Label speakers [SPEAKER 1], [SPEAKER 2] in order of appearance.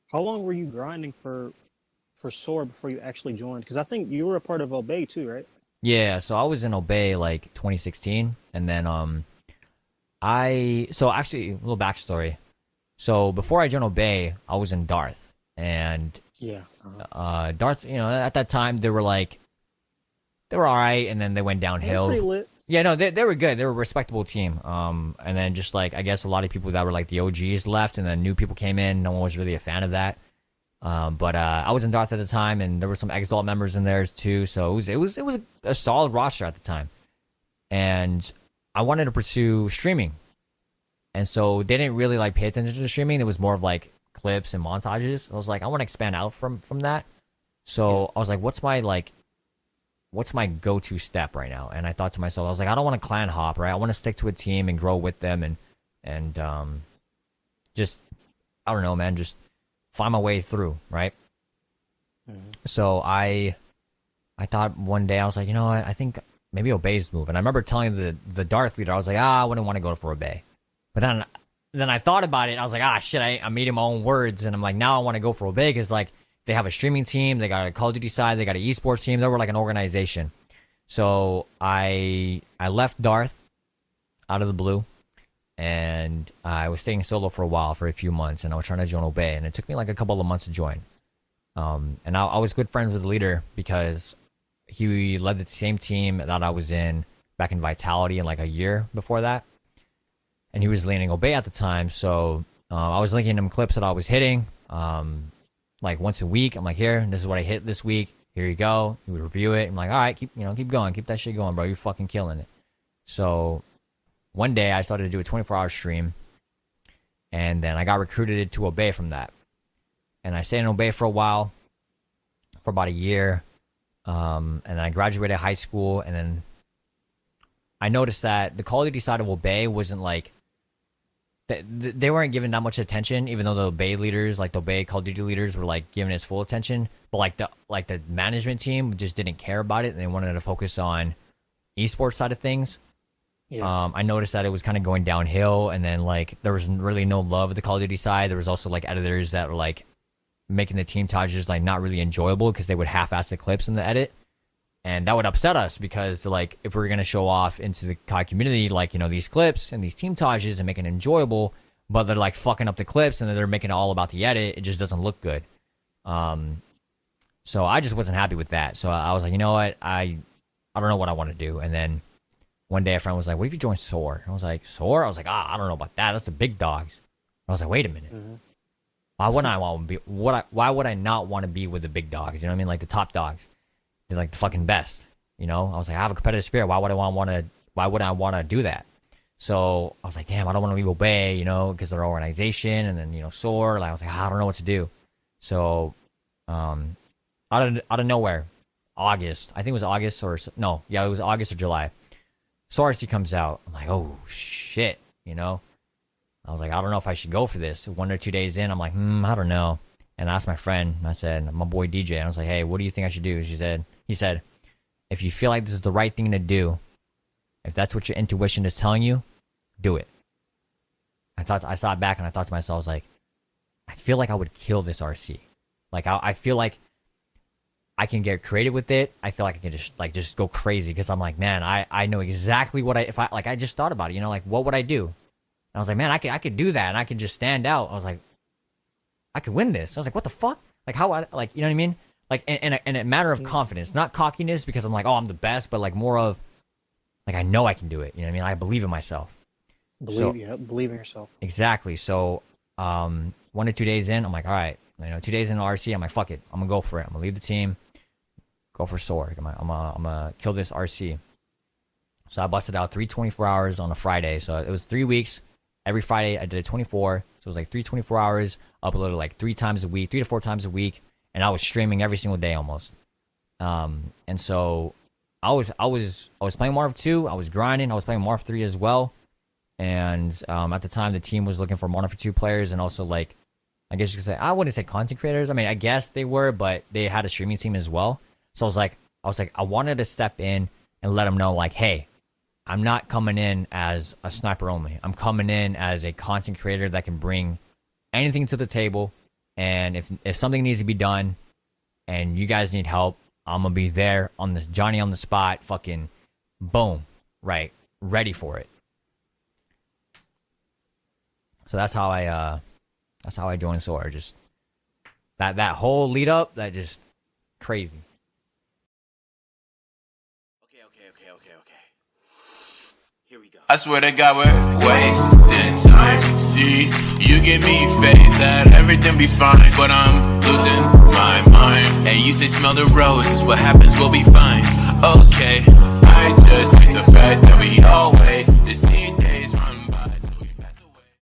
[SPEAKER 1] how long were you grinding for SoaR before you actually joined? Because I think you were a part of Obey too, right?
[SPEAKER 2] Yeah, so I was in Obey like 2016, and then I so actually a little backstory. So before I joined Obey, I was in Darth, and
[SPEAKER 1] Yeah.
[SPEAKER 2] Darth, at that time they were all right, and then they went
[SPEAKER 1] They were pretty
[SPEAKER 2] downhill.
[SPEAKER 1] lit.
[SPEAKER 2] Yeah, no, they were good. They were a respectable team. And then just like I guess a lot of people that were like the OGs left, and then new people came in. No one was really a fan of that. But I was in Darth at the time, and there were some Exalt members in there too. So it was a solid roster at the time, and I wanted to pursue streaming, and so they didn't really like pay attention to the streaming. It was more of like clips and montages. I was like, I want to expand out from that.
[SPEAKER 1] Yeah.
[SPEAKER 2] So I was like, what's my go-to step right now? And I thought to myself, I was like, I don't want to clan hop, right? I want to stick to a team and grow with them, and just I don't know, man, just find my way through, right?
[SPEAKER 1] Mhm.
[SPEAKER 2] So I thought one day I was like, you know what? I think maybe Obey's move. And I remember telling the Darth leader, I was like, I wouldn't want to go for Obey. But then I thought about it. I was like, shit, I'm eating my own words. And I'm like, now I want to go for Obey because like they have a streaming team, they got a Call of Duty side, they got an esports team. They were like an organization. So I left Darth out of the blue, and I was staying solo for a while, for a few months, and I was trying to join Obey, and it took me like a couple of months to join. And I was good friends with the leader because he led the same team that I was in back in Vitality in like a year before that, and he was leading Obey at the time. So I was linking him clips that I was hitting, like once a week. I'm like, here, this is what I hit this week. Here you go. He would review it. I'm like, all right, keep going, keep that shit going, bro. You're fucking killing it. So one day I started to do a 24-hour stream, and then I got recruited to Obey from that. And I stayed in Obey for a while, for about a year. And I graduated high school, and then I noticed that the Call of Duty side of Obey wasn't like they weren't giving that much attention, even though the Obey leaders, like the Obey Call of Duty leaders, were like giving its full attention. But like the management team just didn't care about it, and they wanted to focus on esports side of things.
[SPEAKER 1] Yeah.
[SPEAKER 2] I noticed that it was kind of going downhill, and then like there was really no love at the Call of Duty side. There was also like editors that were like making the team tages like not really enjoyable because they would half-ass the clips in the edit, and that would upset us because like if we were gonna show off into the COD community like these clips and these team tages and making it enjoyable, but they're like fucking up the clips and then they're making it all about the edit, it just doesn't look good. So I just wasn't happy with that. So I was like, you know what, I don't know what I want to do, and then one day a friend was like, what if you join SoaR? I was like, SoaR? I was like, I don't know about that. That's the big dogs. I was like, wait a minute.
[SPEAKER 1] Mm-hmm.
[SPEAKER 2] Why wouldn't I want to be? Why would I not want to be with the big dogs? You know what I mean? Like the top dogs. They're like the fucking best. I was like, I have a competitive spirit. Why would I want to? Why would I want to do that? So I was like, damn, I don't want to leave Obey, because they're an organization, and then SoaR. Like I was like, I don't know what to do. So, out of nowhere, August. I think it was August or no, yeah, it was August or July. SoaR comes out. I'm like, oh shit, I was like, I don't know if I should go for this. 1 or 2 days in, I'm like, I don't know. And I asked my friend, I said, my boy DJ, and I was like, hey, what do you think I should do? He said, if you feel like this is the right thing to do, if that's what your intuition is telling you, do it. I sat back and I thought to myself, I was like, I feel like I would kill this RC. Like, I feel like I can get creative with it. I feel like I can just go crazy because I'm like, man, I know exactly what I just thought about it, like, what would I do? And I was like, man, I could do that, and I could just stand out. I was like, I could win this. I was like, what the fuck? Like, how, like, you know what I mean? Like, in a matter of confidence, not cockiness because I'm like, oh, I'm the best, but like more of, like, I know I can do it. You know what I mean? I believe in myself.
[SPEAKER 1] Believe in yourself.
[SPEAKER 2] Exactly. So, 1 or 2 days in, I'm like, all right, 2 days in RC, I'm like, fuck it, I'm gonna go for it. I'm gonna leave the team, go for SoaR. I'm gonna kill this RC. So I busted out 3 hours on a Friday. So it was 3 weeks. Every Friday I did a 24. So it was like 3 hours, uploaded like 3 times a week, 3 to 4 times a week, and I was streaming every single day almost. And so I was playing Marv 2. I was grinding. I was playing Marv 3 as well. And at the time, the team was looking for Marv 2 players, and also like, I guess you could say, I wouldn't say content creators. I mean, I guess they were, but they had a streaming team as well. So I was like, I wanted to step in and let them know, like, hey, I'm not coming in as a sniper only. I'm coming in as a content creator that can bring anything to the table, And if something needs to be done, and you guys need help, I'm gonna be there on the Johnny on the spot. Fucking boom, right, ready for it. So that's how I joined SoaR. Just that whole lead up, that just crazy.
[SPEAKER 3] Here we go. I swear to God we're wasting time. See, you give me faith that everything be fine, but I'm losing my mind. And you say smell the roses, what happens, we'll be fine. Okay, I just hate the fact that we all